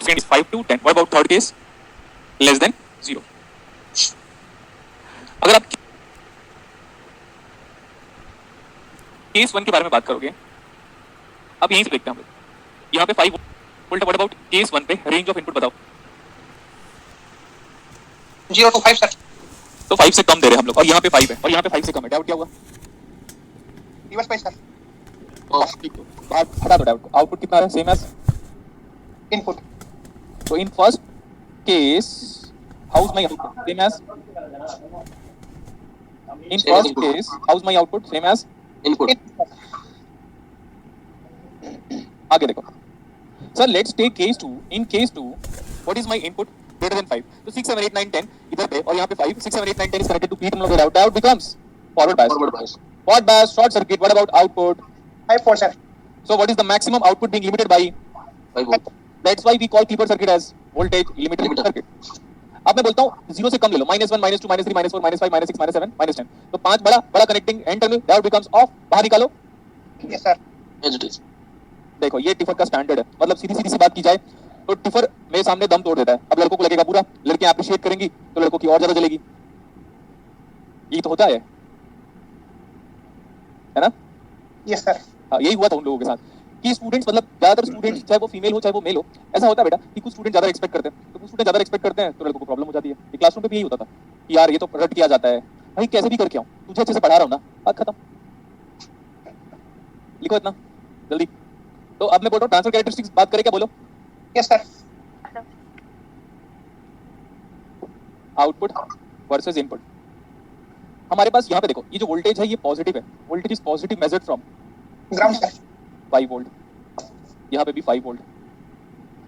second is 5 to 10. What about third case? Less than 0. अगर आप case 1 के बारे में बात करोगे, अब यहीं से देखते हैं हम लोग। यहाँ पे 5 वोल्ट। व्हाट अबाउट केस 1 पे रेंज ऑफ इनपुट बताओ। 0 to 5 सर। तो 5 से कम दे रहे हैं हम लोग, और यहाँ पे 5 है, और यहाँ पे 5 से कम है। डाउट क्या हुआ? रिवर्स पे सर। हटा दो डाउट को। आउटपुट कितना है? Same as input. So in first case, how's my output? Same as? In first case, how's my output? Same as? Input. आगे देखो। Sir, let's take case 2. In case 2, what is my input? Greater than 5. So 6, 7, 8, 9, 10 इधर पे, और यहाँ पे 5. 6, 7, 8, 9, 10 is connected to P terminal without doubt becomes forward bias. Forward bias. Forward bias, short circuit. What about output? 5 volt sir। So what is the maximum output being limited by? 5 volt. That's why we call Clipper circuit as voltage limited circuit. अब मैं बोलता हूँ 0 से कम ले लो, -1, -2, -3, -4, -5, -6, -7, -10. तो 5 बड़ा connecting and terminal, diode becomes of. बाहर निकालो। Yes sir. As it is. देखो ये टिफर का स्टैंडर्ड है, मतलब सीधी सी बात की जाए तो टिफर मेरे सामने दम तोड़ देता है। अब लड़कों को लगेगा बुरा, लड़कियां अप्रिशिएट करेंगी तो लड़कों की और ज्यादा जलेगी। ये तो होता है ना? Yes sir. हाँ, यही हुआ था उन लोगों के साथ कि स्टूडेंट्स, मतलब ज्यादातर स्टूडेंट्स, चाहे वो फीमेल हो चाहे वो मेल हो, ऐसा होता है बेटा कि कुछ स्टूडेंट ज्यादा एक्सपेक्ट करते हैं, तो कुछ स्टूडेंट ज्यादा एक्सपेक्ट करते हैं तो लड़कों को प्रॉब्लम हो जाती है। ये क्लासरूम पे भी यही होता था कि यार ये तो रट किया जाता है, भाई कैसे भी करके आऊं, तुझे अच्छे से पढ़ा रहा हूं ना, बात खत्म। लिखो इतना जल्दी। तो अब मैं बोल रहा हूँ ट्रांसफर कैरेक्टरिस्टिक्स बात करें, क्या बोलो? Yes sir. Output versus input. हमारे पास यहाँ पे देखो, ये जो वोल्टेज है ये पॉजिटिव है। Voltage is positive measured from ground sir. 5 volt. यहाँ पे भी 5 वोल्ट।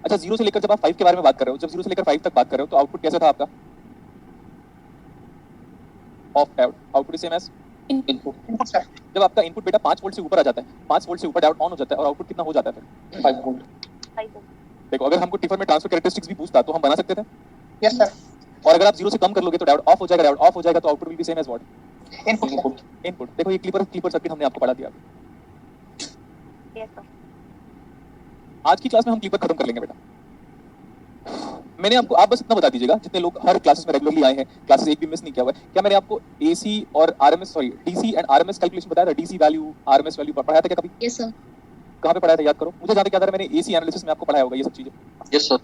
अच्छा, 0 से लेकर जब आप 5 के बारे में बात कर रहे हो, जब 0 से लेकर 5 तक बात कर रहे हो, तो आउटपुट कैसा था आपका? Off diode. Output same as input sir. जब आपका इनपुट बेटा 5 वोल्ट से ऊपर आ जाता है, 5 वोल्ट से ऊपर डायोड ऑन हो जाता है, और आउटपुट कितना हो जाता है फिर? 5 volt. देखो, अगर हमको टिफर में ट्रांसफर कैरेक्टरिस्टिक्स भी पूछता तो हम बना सकते थे। Yes sir. और अगर आप 0 से कम कर लोगे तो डायोड ऑफ हो जाएगा, डायोड ऑफ हो जाएगा तो output will be same as what? Input. Input. देखो ये क्लिपर सर्किट हमने आपको पढ़ा दिया। Yes sir. आज की क्लास में हम क्लिपर खत्म कर लेंगे बेटा। मैंने आपको, आप बस इतना बता दीजिएगा, जितने लोग हर क्लासेस में रेगुलरली आए हैं, क्लासेस एक भी मिस नहीं किया हुआ है, क्या मैंने आपको एसी और RMS, sorry DC and RMS calculation बताया था? डीसी वैल्यू, आरएमएस वैल्यू पढ़ाया था क्या कभी? Yes sir. कहाँ पे पढ़ाया था याद करो मुझे, जहाँ तक याद आ रहा है मैंने एसी एनालिसिस में आपको पढ़ाया होगा ये सब चीजें। Yes sir.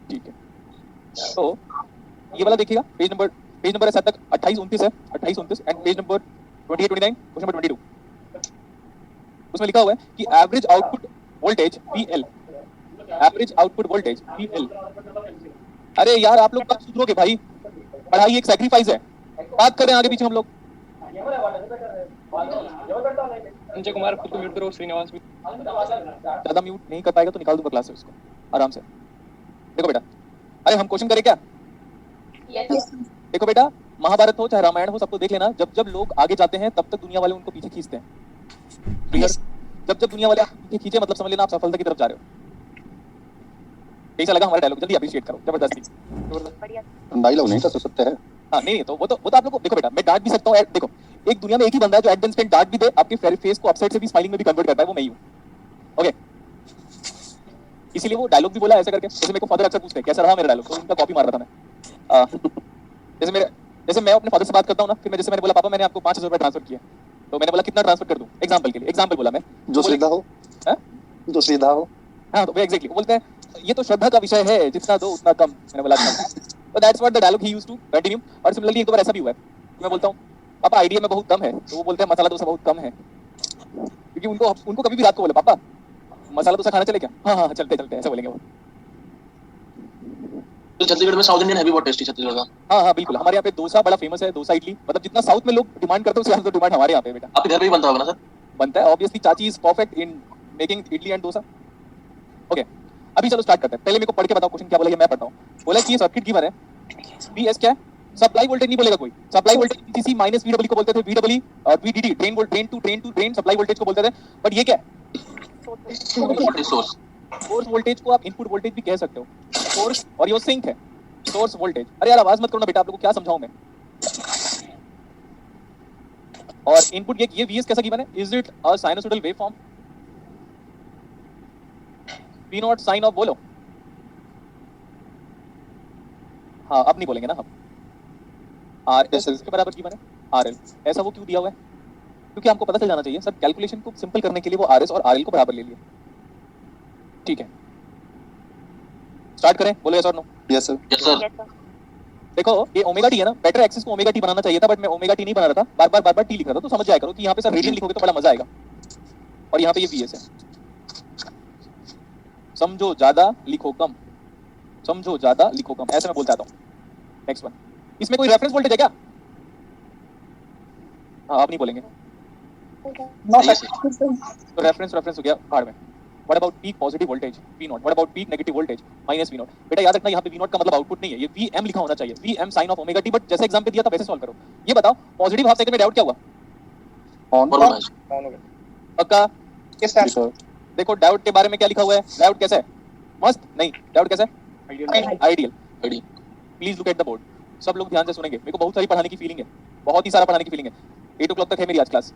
ठीक है, तो ये वाला देखिएगा, पेज नंबर है शायद तक 28 29 है, 28 29 and page number 28 29, question number 22। उसमें लिखा हुआ है कि average output voltage VL, average output voltage VL। अरे यार आप लोग कब सुधरोगे भाई? पढ़ाई एक सैक्रिफाइस है, बात करें आगे पीछे हम लोग। संजय कुमार खुद को म्यूट करो। श्रीनिवास भी ज्यादा म्यूट नहीं कर पाएगा तो निकाल दूंगा क्लास से उसको आराम से। देखो बेटा, अरे हम क्वेश्चन करें क्या? यस। देखो बेटा, महाभारत हो चाहे रामायण हो, सबको देख लेना, जब जब लोग आगे जाते हैं तब तक दुनिया वाले उनको पीछे खींचते हैं। क्लियर? जब जब दुनिया वाले आपको पीछे खींचे मतलब समझ लेना आप सफलता की तरफ जा रहे हो। कैसा लगा हमारा डायलॉग? जल्दी अप्रिशिएट करो, जबरदस्ती। बढ़िया। डायलॉग नहीं था, तो सत्य है। हाँ नहीं तो वो तो आप लोगों को, देखो बेटा मैं डांट भी सकता हूँ। देखो एक दुनिया में एक ही बंदा है जो एट द इंस्टेंट डांट भी दे, आपके फेस को अपसाइड से भी स्माइलिंग में भी कन्वर्ट करता है, वो मैं ही हूँ। ओके, इसीलिए वो डायलॉग भी बोला ऐसे करके। जैसे मेरे को फादर अक्सर पूछते हैं कैसा रहा मेरा डायलॉग, तो उनका कॉपी मार रहा था मैं। जैसे मैं अपने फादर से बात करता हूँ ना, फिर मैंने बोला पापा मैंने आपको 5,000 रुपए ट्रांसफर किया, तो मैंने बोला कितना ट्रांसफर कर दूं, एग्जांपल के लिए, एग्जांपल बोला मैं, जो सीधा हो, जो सीधा हो। हाँ तो एग्जैक्टली वो बोलते हैं ये तो श्रद्धा का विषय है, जितना दो उतना कम। मैंने बोला तो that's what the dialogue he used to continue. और सिमिलरली एक दो बार ऐसा भी हुआ है, मैं बोलता हूँ पापा आइडिया में बहुत कम है, तो वो बोलते हैं मसाला डोसा बहुत कम है, क्योंकि उनको कभी भी रात को बोले पापा मसाला डोसा खाना चले क्या? हाँ हाँ चलते ऐसे बोलेंगे वो। तो छत्तीसगढ़ में साउथ इंडियन है भी बहुत टेस्टी, छत्तीसगढ़ का। हाँ बिल्कुल, हमारे यहाँ पे डोसा बड़ा फेमस है, डोसा इडली, मतलब जितना साउथ में लोग डिमांड करते हैं उससे ज्यादा डिमांड हमारे यहाँ पे बेटा। आपके घर पे भी बनता होगा ना सर? बनता है ऑब्वियसली, चाची is perfect in making idli and dosa. Okay, अभी चलो स्टार्ट करते हैं। पहले मेरे को पढ़ के बताओ क्वेश्चन क्या बोला, ये मैं पढ़ता हूँ। बोला कि ये सर्किट गिवन है, बीएस क्या है? सप्लाई वोल्टेज नहीं बोलेगा कोई, supply voltage VCC minus VW को बोलते थे, वीडब्ल्यू और VDD drain volt, drain to drain supply voltage को बोलते थे। बट ये क्या है? सोर्स। सोर्स वोल्टेज को आप इनपुट वोल्टेज भी कह सकते हो, सोर्स और ये सिंक है सोर्स वोल्टेज। अरे यार आवाज मत करो ना बेटा, आप लोगों को क्या समझाऊं मैं। और इनपुट ये वीएस कैसा गिवन है? Is it a sinusoidal wave form? V not sine of बोलो। हाँ अब नहीं बोलेंगे ना हम। आर एस के बराबर गिवन है आर एल। ऐसा वो क्यों दिया हुआ है? क्योंकि आपको पता चल जाना चाहिए सर, कैलकुलेशन को सिंपल करने के लिए वो आर एस और आर एल को बराबर ले लिया। ठीक है, स्टार्ट करें, बोलो यस और no. Yes sir. Yes sir. Yes, sir. देखो ये ओमेगा टी है ना, बेटर एक्सिस को ओमेगा टी बनाना चाहिए था, बट मैं ओमेगा टी नहीं बना रहा था, बार बार टी लिख रहा था। तो समझ जाया करो कि यहाँ पे सर रेडियन लिखोगे तो बड़ा मजा आएगा, और यहाँ पे ये वीएस है। समझो ज्यादा लिखो कम, समझो ज्यादा लिखो कम, ऐसे मैं बोलता आता हूँ। नेक्स्ट वन, इसमें कोई रेफरेंस वोल्टेज है क्या? हाँ आप नहीं बोलेंगे नो सर। तो रेफरेंस हो गया भाड़ में। What about peak positive voltage V not, what about peak negative voltage minus V not. बेटा याद रखना यहाँ पे V नॉट का मतलब आउटपुट नहीं है, ये Vm लिखा होना चाहिए, Vm sine of omega T, but जैसे एग्जाम पे दिया था वैसे सॉल्व करो। ये बताओ पॉजिटिव हाफ साइकिल में डायोड क्या हुआ? ऑन ऑन हो गया। पक्का? Yes sir. देखो डायोड के बारे में क्या लिखा हुआ है, डायोड कैसा है? मस्त नहीं, डायोड कैसा है? Ideal ideal. ID. Please look at the board, सब लोग ध्यान से सुनेंगे, मेरे को बहुत सारी पढ़ाने की फीलिंग है, बहुत ही सारा पढ़ाने की फीलिंग है। 8 o'clock तक है मेरी आज क्लास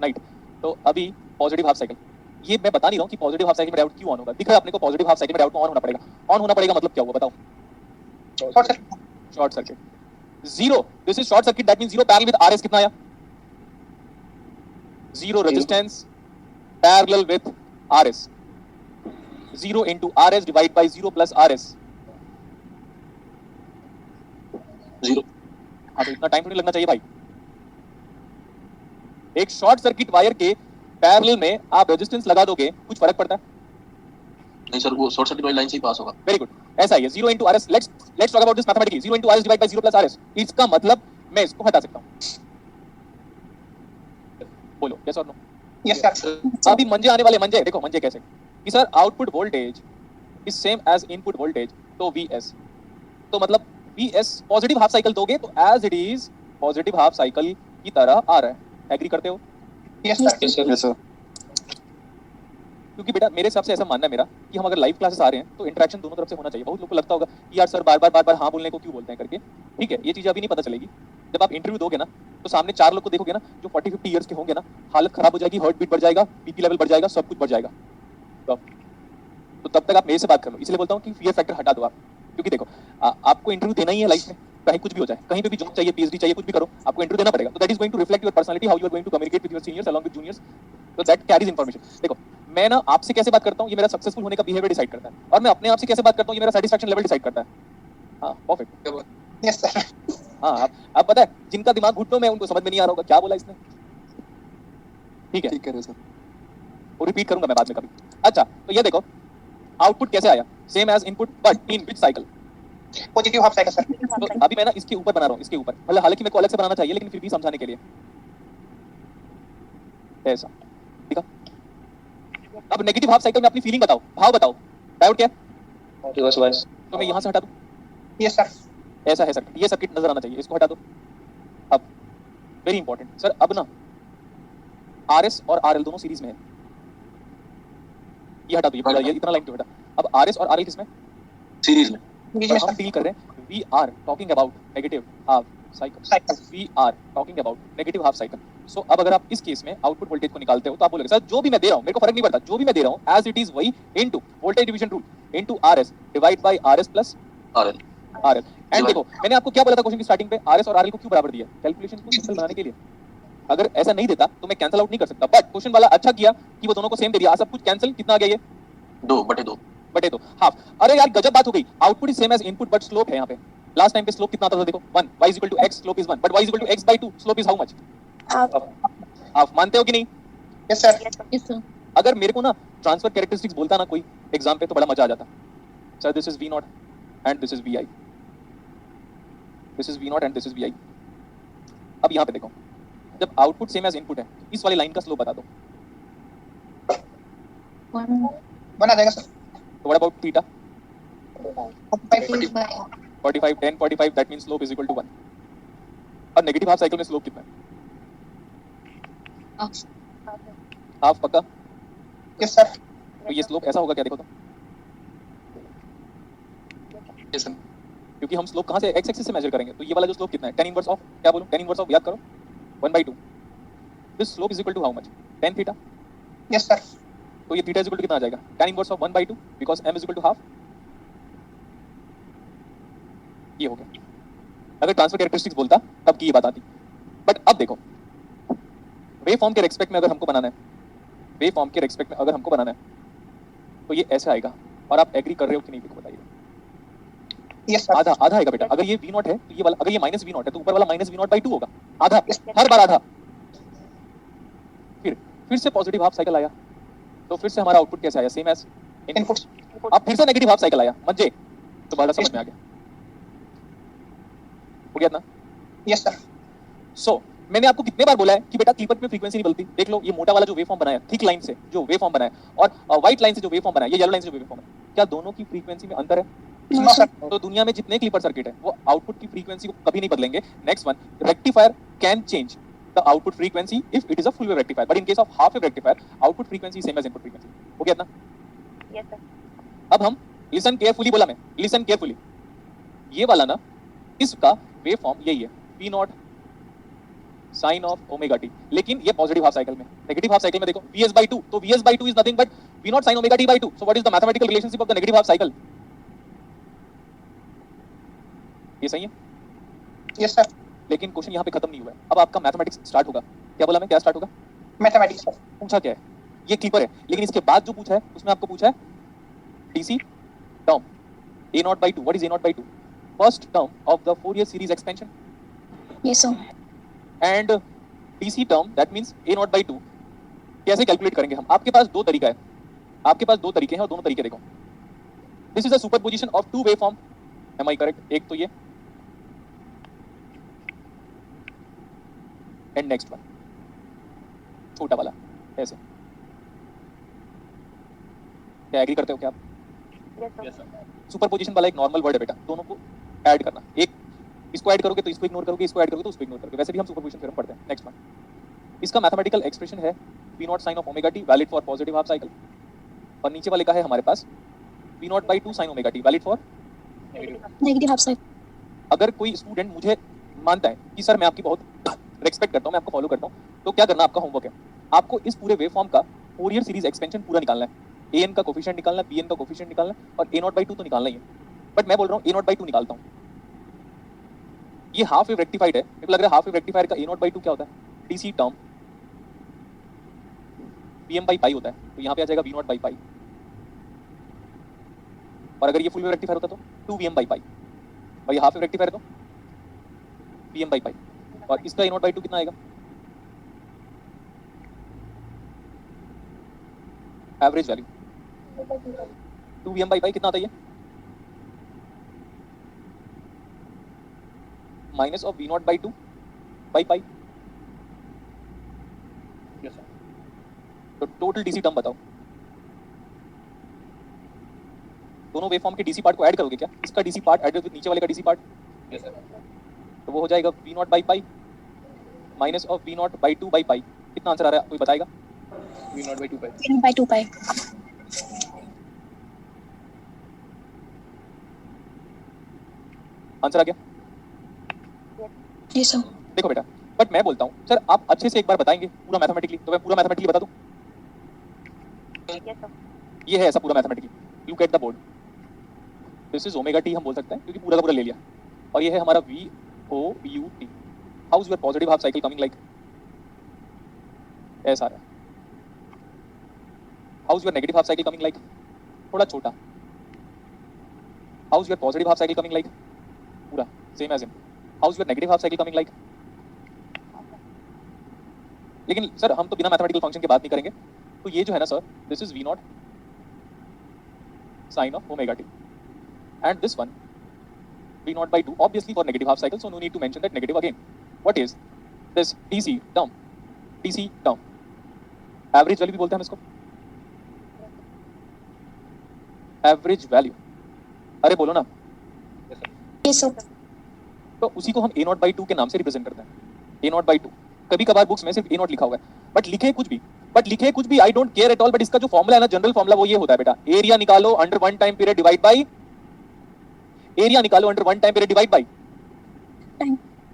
नाइट। तो अभी पॉजिटिव हाफ साइकिल, ये मैं बता नहीं रहा हूँ कि पॉजिटिव हाफ साइकिल में डायोड क्यों ऑन होगा। दिख रहा है अपने को पॉजिटिव हाफ साइकिल में डायोड को ऑन होना पड़ेगा। ऑन होना पड़ेगा मतलब क्या हुआ बताओ? Short circuit. Short circuit. Zero, this is short circuit, that means zero parallel with RS कितना आया? Zero resistance parallel with RS, 0 into RS divided by 0 plus RS। 0। हाँ तो इतना टाइम तो नहीं लगना चाहिए भाई। एक शॉर्ट सर्किट वायर के पैरेलल में आप रेजिस्टेंस लगा दोगे, कुछ फर्क पड़ता है? नहीं सर, वो शॉर्ट सर्किट वाली लाइन से ही पास होगा। वेरी गुड, ऐसा ही है। 0 into RS, let's talk about this mathematically। 0 into RS divided by 0 plus RS, इसका मतलब मैं इसको हटा सकता हूँ। बोलो यस और नो। Yes sir. अभी मंजे आने वाले, मंजे देखो, मंजे कैसे कि sir output voltage is same as input voltage, तो Vs, तो मतलब Vs पॉजिटिव हाफ साइकिल दोगे तो as it is positive half cycle की तरह आ रहा है। एग्री करते हो? Yes sir. Yes sir. Yes sir. क्योंकि बेटा मेरे हिसाब से ऐसा मानना है मेरा कि हम अगर लाइव क्लासेस आ रहे हैं तो इंटरेक्शन दोनों तरफ से होना चाहिए। बहुत लोगों को लगता होगा कि यार सर बार बार हाँ बोलने को क्यों बोलते हैं करके। ठीक है, ये चीज़ अभी नहीं पता चलेगी। जब आप इंटरव्यू दोगे ना तो सामने 4 लोग को देखोगे ना जो 40-50 ईयर्स के होंगे ना, हालत खराब हो जाएगी, हार्ट बीट बढ़ जाएगा, बीपी लेवल बढ़ जाएगा, सब कुछ बढ़ जाएगा। तो तब तक आप मेरे से बात कर लो। इसलिए बोलता हूँ कि फियर फैक्टर हटा दो आप, क्योंकि देखो आपको इंटरव्यू देना ही है लाइफ में, चाहे कुछ भी हो जाए, कहीं पे भी जॉब चाहिए, पीएचडी चाहिए, कुछ भी करो, आपको इंटरव्यू देना पड़ेगा। तो that is going to reflect your personality, how you are going to communicate with your seniors along with juniors, तो दैट कैरीज इंफॉर्मेशन। देखो मैं ना आपसे कैसे बात करता हूँ ये मेरा सक्सेसफुल होने का बिहेवियर डिसाइड करता है, और मैं अपने आप से कैसे बात करता हूँ ये मेरा सेटिस्फैक्शन लेवल डिसाइड करता है। हाँ परफेक्ट। Yes sir. हाँ आप पता है जिनका दिमाग घुटनों में उनको समझ में नहीं आ रहा होगा क्या बोला इसने। ठीक है, ठीक है सर। वो रिपीट करूंगा मैं बाद में कभी। अच्छा तो ये देखो आउटपुट कैसे आया, same as input but in which cycle? Positive half cycle sir. तो अभी मैं ना इसके ऊपर बना रहा हूँ, इसके ऊपर, मतलब हालांकि मेरे को अलग से बनाना चाहिए लेकिन फिर भी समझाने के लिए ऐसा। ठीक है, अब नेगेटिव हाफ साइकिल में अपनी फीलिंग बताओ, भाव बताओ, डायोड क्या है? Reverse bias. तो मैं यहाँ से हटा दूं, यस सर। ऐसा है सर्किट, ये सर्किट नजर आना चाहिए, इसको हटा दो। अब वेरी इंपॉर्टेंट सर, अब ना RS और RL दोनों सीरीज में है, ये हटा दो, ये इतना लाइन क्यों बेटा? अब RS और RL किसमें? सीरीज में। बीच में हम सर। डील कर रहे हैं, we are talking about negative half cycle, cycle. We are talking about negative half cycle. So अब अगर आप इस केस में आउटपुट वोल्टेज को निकालते हो तो आप बोलोगे सर जो भी मैं दे रहा हूं मेरे को फर्क नहीं पड़ता, जो भी मैं दे रहा हूं एज इट इज वही into voltage division rule into RS divide by RS plus RL. RL। And देखो मैंने आपको क्या बोला था क्वेश्चन की स्टार्टिंग पे, RS और RL को क्यों बराबर दिया? कैलकुलेशन को सिंपल बनाने के लिए। अगर ऐसा नहीं देता तो मैं कैंसिल आउट नहीं कर सकता, बट क्वेश्चन वाला अच्छा किया कि वो दोनों को सेम दे दिया। सब कुछ कैंसिल, कितना आ गया ये? 2/2। बटे 2 हाफ। अरे यार गजब बात हो गई, output is same as input but slope है यहाँ पे। लास्ट टाइम पे स्लोप कितना था देखो 1, y equal to x, slope is 1, but y equal to x by 2, slope is how much? Half. मानते हो कि नहीं? Yes sir. Yes, sir. अगर मेरे को ना ट्रांसफर कैरेक्टरिस्टिक्स बोलता ना कोई एग्जाम पे तो बड़ा मजा आ जाता। Sir this is V not and this is Vi, this is V not and this is Vi। अब यहाँ पे देखो जब आउटपुट सेम एज इनपुट है इस वाली लाइन का स्लोप बता दो। 1 आ जाएगा सर। तो what about theta? 45 45 10 45, that means slope is equal to 1। और नेगेटिव हाफ साइकिल में स्लोप कितना है? हाफ। पक्का? Yes sir. तो ये स्लोप ऐसा होगा क्या देखो तो, यस सर। क्योंकि हम स्लोप कहाँ से x एक्सिस से मेजर करेंगे, तो ये वाला जो स्लोप कितना है? tan इनवर्स ऑफ, क्या बोलूं, tan इनवर्स ऑफ याद करो 1/2। This slope is equal to how much? tan theta. Yes sir. तो ये थीटा इज इक्वल टू कितना आ जाएगा, tan inverse of 1/2 because m is equal to half. ये हो गया। अगर ट्रांसफर कैरेक्टरिस्टिक्स बोलता तब की ये बात आती। बट अब देखो, वेव फॉर्म के रेस्पेक्ट में अगर हमको बनाना है, वेव फॉर्म के रेस्पेक्ट में अगर हमको बनाना है तो ये ऐसे आएगा। और आप एग्री कर रहे हो कि नहीं, देखो बताइए। यस सर, आधा आधा आएगा बेटा। अगर ये v0 है तो ये वाला, अगर ये माइनस v0 है तो ऊपर वाला माइनस v0/2 होगा। आधा, Yes. हर बार आधा। फिर से पॉजिटिव हाफ साइकिल आया तो फिर से हमारा आउटपुट कैसे आया, सेम एज इनपुट्स अब फिर से नेगेटिव हाफ साइकिल आया, मजे तो बड़ा समझ में आ गया। हो गया ना। यस सर, सो मैंने आपको कितने बार बोला है कि बेटा क्लिपर में फ्रीक्वेंसी नहीं बदलती। देख लो, ये मोटा वाला जो वेव फॉर्म बनाया थिक लाइन से जो वेव फॉर्म बनाया और व्हाइट लाइन से जो वेव फॉर्म बनाया, ये येलो लाइन से जो वेव फॉर्म है, क्या दोनों की फ्रीक्वेंसी में अंतर है? नो सर, तो दुनिया में जितने क्लिपर सर्किट है वो आउटपुट की फ्रीक्वेंसी को कभी नहीं बदलेंगे। Next one, rectifier can change the output frequency if it is a full wave rectifier, but in case of half wave rectifier output frequency same as input frequency. हो गया ना। यस सर, अब हम listen carefully, बोला मैं listen carefully, ये वाला ना इसका वेव फॉर्म यही है, v not sine of omega T. लेकिन ये पॉजिटिव हाफ साइकिल में, नेगेटिव हाफ साइकिल में देखो vs/2, तो vs/2 is nothing but v not sine omega t/2। So what is the mathematical relationship of the negative half cycle? ये सही है। Yes sir, लेकिन क्वेश्चन यहाँ पे खत्म नहीं हुआ है, अब आपका मैथमेटिक्स स्टार्ट होगा। क्या बोला मैं, क्या स्टार्ट होगा? मैथमेटिक्स सर, पूछा क्या है, ये क्लिपर है, लेकिन इसके बाद जो पूछा है उसमें आपको पूछा है DC term a0/2। What is a0/2? First term of the Fourier series expansion Yes, sir. And DC term that means a0/2। कैसे कैलकुलेट करेंगे हम? आपके पास दो तरीका है, आपके पास दो तरीके हैं और दोनों तरीके देखो। This is a superposition of two wave form, am I correct? एक तो ये एंड नेक्स्ट वन छोटा वाला ऐसे। क्या एग्री करते हो क्या आप? यस सर, सुपरपोजिशन वाला एक नॉर्मल वर्ड है बेटा, दोनों को ऐड करना। एक इसको ऐड करोगे तो इसको इग्नोर करोगे, इसको ऐड करोगे तो उसको इग्नोर करोगे। वैसे भी हम सुपरपोजिशन थ्योरम पढ़ते हैं। नेक्स्ट वन, इसका मैथमेटिकल एक्सप्रेशन है v not sine of omega T valid for positive half cycle, और नीचे वाले का है हमारे पास v not sine omega T valid for. Negative half cycle. अगर कोई स्टूडेंट मुझे मानता है कि सर मैं आपकी बहुत रेस्पेक्ट करता हूँ, मैं आपको फॉलो करता हूँ, तो क्या करना, आपका होमवर्क है आपको इस पूरे वेव फॉर्म का फोरियर सीरीज एक्सपेंशन पूरा निकालना है। an का कोफिशिएंट निकालना है, bn का कोफिशिएंट निकालना है, और a0/2 तो निकालना ही है। बट मैं बोल रहा हूँ a0/2 निकालता हूँ। ये हाफ वेव रेक्टिफाइड है, मेरे को लग रहा है हाफ वेव रेक्टिफायर का a0/2 क्या होता है? डीसी टर्म pm/पाई होता है, तो यहाँ पे आ जाएगा v0/पाई। और अगर ये फुल वेव रेक्टिफायर होता तो 2vm/पाई, और ये हाफ वेव रेक्टिफायर तो pm/पाई। और इसका a0/2 कितना आएगा? एवरेज वैल्यू 2vm/पाई कितना आता है? Minus of v0/2 by pi. Yes sir, तो टोटल डीसी टर्म बताओ। दोनों वेव फॉर्म के डीसी पार्ट को ऐड करोगे क्या? इसका डीसी पार्ट ऐड विद नीचे वाले का डीसी पार्ट, यस सर, तो वो हो जाएगा v0/पाई minus of v0/2 by pi. कितना आंसर आ रहा है, कोई बताएगा? v0/2 pi. 10/2 pi. आंसर आ गया? Yes, sir. देखो बेटा, बट मैं बोलता हूँ सर आप अच्छे से एक बार बताएंगे पूरा मैथमेटिकली, तो मैं पूरा मैथमेटिकली बता दूं। यस सर, ये है ऐसा पूरा mathematically, look at the board. This is omega T हम बोल सकते हैं क्योंकि पूरा का पूरा ले लिया, और ये है हमारा V O U T. How is your positive half cycle coming like? ऐसा आ रहा है। How is your negative half cycle coming like? थोड़ा छोटा। How is your positive half cycle coming like? पूरा same as him. How is your negative half cycle coming like? लेकिन sir हम तो बिना मैथमेटिकल फंक्शन के बात नहीं करेंगे, तो ये जो है ना sir, this is V naught sine of omega T, and this one v0/2 obviously for negative half cycle, so no need to mention that negative again. What is this dc term? dc term average value भी बोलते हैं हम इसको, average value। अरे बोलो ना। Yes, sir. तो उसी को हम a0/2 के नाम से रिप्रेजेंट करते हैं। a0/2 कभी कभार बुक्स में सिर्फ a0 लिखा हुआ है, बट लिखे कुछ भी आई don't care at all. But इसका जो फॉर्मूला है ना, जनरल फॉर्मूला, वो ये होता है बेटा, एरिया निकालो under one time period divide by area निकालो under one time period divide by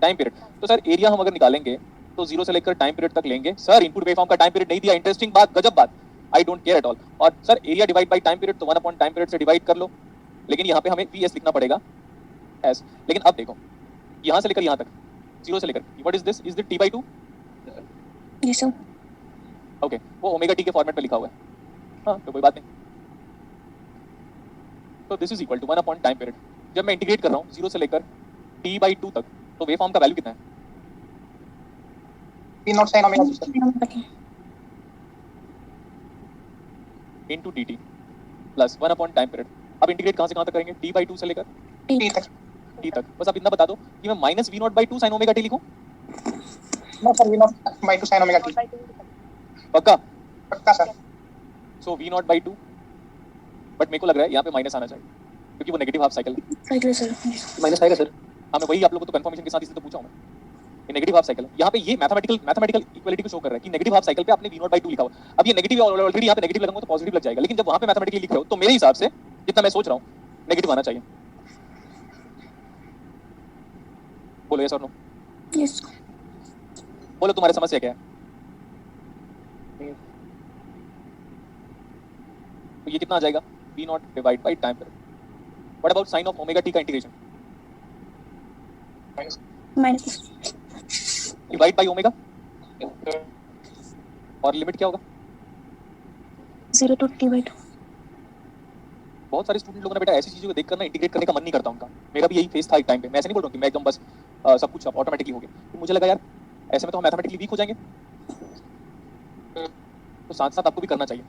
time period. तो सर एरिया हम अगर निकालेंगे तो 0 से लेकर टाइम पीरियड तक लेंगे। सर इनपुट वेवफॉर्म का टाइम पीरियड नहीं दिया, इंटरेस्टिंग बात, गजब बात। I don't care at all. और sir area divide by time period, तो 1 अपॉन टाइम पीरियड से डिवाइड कर लो, लेकिन यहाँ पे हमें ps लिखना पड़ेगा s। लेकिन अब देखो यहाँ से लेकर यहाँ तक, 0 से लेकर, what is this, is this t/2? Yes, sir. Okay, वो ओमेगा टी के फॉर्मेट में लिखा हुआ है, हाँ तो कोई बात नहीं। तो this is equal to 1 upon time period. जब मैं इंटीग्रेट कर रहा हूँ 0 से लेकर t/2 तक, तो वेव फॉर्म का वैल्यू कितना है? P naught sin omega t, sir. Into dt plus 1 upon time period. अब इंटीग्रेट कहाँ से कहाँ तक करेंगे? t/2 से लेकर T तक. t तक। बस आप इतना बता दो कि मैं minus v0/2 sin omega t लिखूं। No, sir, V naught by 2 sin omega t. पक्का? पक्का सर. सो v0/2, बट मेरे को लग रहा है यहाँ पे माइनस आना चाहिए, क्योंकि वो नेगेटिव हाफ साइकिल है। Cycle, sir. माइनस आएगा सर? हाँ, मैं वही आप लोगों को तो कंफर्मेशन के साथ इसलिए तो पूछा हूँ मैं। ये नेगेटिव हाफ साइकिल है। यहाँ पे ये मैथमेटिकल इक्वालिटी को शो कर रहा है कि नेगेटिव हाफ साइकिल पे आपने v0/2 लिखा हुआ। अब ये नेगेटिव ऑलरेडी यहाँ पे नेगेटिव लगाऊंगा तो पॉजिटिव लग जाएगा, लेकिन जब वहाँ पे मैथमेटिकली लिख रहे हो तो मेरे हिसाब से जितना मैं सोच रहा हूँ नेगेटिव आना चाहिए। बोलो यस और नो। Yes. बोलो तुम्हारी समस्या क्या है? तो ये कितना आ जाएगा? v0 divide by time period. What about sine of omega t का integration? Minus. Divide by omega, और लिमिट क्या होगा? 0 to t/2. बहुत सारे स्टूडेंट लोगों ने बेटा ऐसी चीजों को देखकर ना इंटीग्रेट करने का मन नहीं करता उनका। मेरा भी यही फेस था एक टाइम पे। मैं ऐसे नहीं बोल रहा हूँ कि मैं एकदम बस सब कुछ ऑटोमेटिकली हो गया, तो मुझे लगा यार ऐसे में तो हम मैथमेटिकली वीक हो जाएंगे, तो साथ साथ आपको भी करना चाहिए।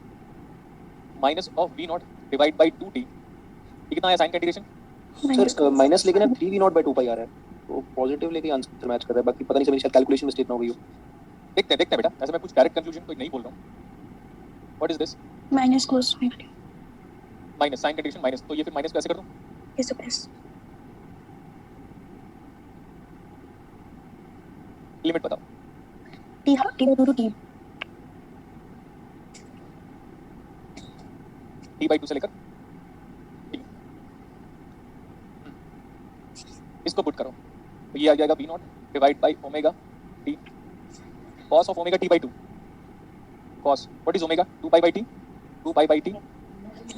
Minus of v0 divide bye 2t, ये कितना है साइन का इंटीग्रेशन? Minus. सर माइनस लेकिन अब 3v0/2 आ रहा है, तो पॉजिटिव लेके आंसर मैच कर रहा है। बाकी पता नहीं सर मेरी शायद कैलकुलेशन मिस्टेक ना हो गई हो। देखते हैं बेटा, ऐसे मैं कुछ डायरेक्ट कंक्लूजन तो नहीं बोल रहा हूँ। What is this? Minus cos omega t. Minus sine का इंटीग्रेशन माइनस, तो ये फिर माइनस कैसे कर दूं? Yes, sir. Plus. लिमिट बताओ। t/2 to t. t/2 से लेकर t। इसको पुट करो तो ये आ जाएगा v0 divide by omega t cos of omega t/2। cos what is omega? 2 pi t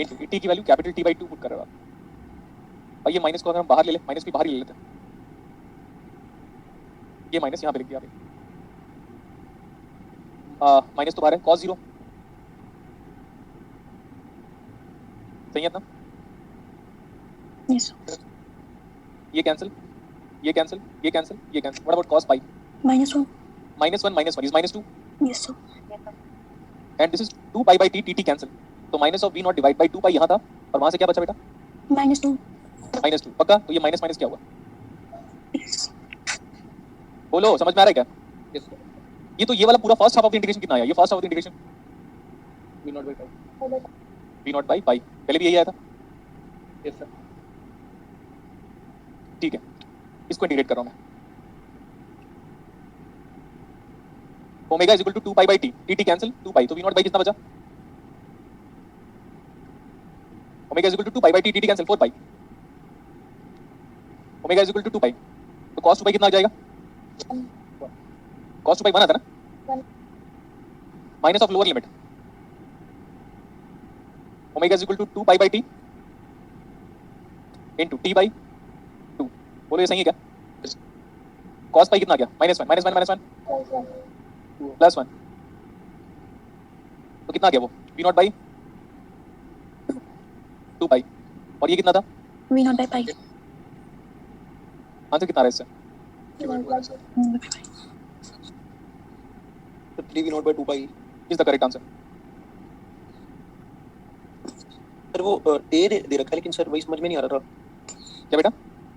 into t की वैल्यू कैपिटल t/2 पुट कर रहे हो आप। और ये माइनस को अगर हम बाहर ले ले, माइनस भी बाहर ही ले लेते हैं, ये माइनस यहाँ पे लिख दिया आपने। माइनस तो बाहर है, cos 0 सही है ना? Yes, sir. ये कैंसिल, ये कैंसिल, ये कैंसिल, ये cancel. What about cos pi? -1. -1 is -2 Yes, sir. And this is 2 pi by t, t cancel, तो minus of v0 divide by 2 pi यहाँ था, और वहां से क्या बचा बेटा? -2. -2। पक्का? तो ये माइनस माइनस क्या हुआ? Yes. बोलो समझ में आ रहा है क्या? Yes, sir. ये तो ये वाला पूरा first half of the integration कितना आया? ये first half of the integration V0 by 5. v0 by pi, पहले भी यही आया था। Yes, sir. ठीक है, इसको इंटीग्रेट कर रहा हूं मैं। Omega is equal to 2 pi by t, t cancel, 2 pi, तो v0 बाय कितना बचा? Omega is equal to 2 pi by t, t cancel, 4 pi. Omega is equal to 2 pi, तो cos 2 पाई कितना आ जाएगा? cos 2 पाई 1 आता ना, minus of lower limit omega is equal to 2 pi by t into t by 2। बोलो ये सही है क्या? cos पाई कितना आ गया? -1 प्लस 1, तो कितना आ गया वो? v0 बाई 2 पाई, और ये कितना था? V0 by pi. आंसर कितना आ रहा है इससे? तो 3v0/2 pi. Is the correct answer. Sir वो ए दे रखा है, लेकिन सर वही समझ में नहीं आ रहा था। क्या बेटा?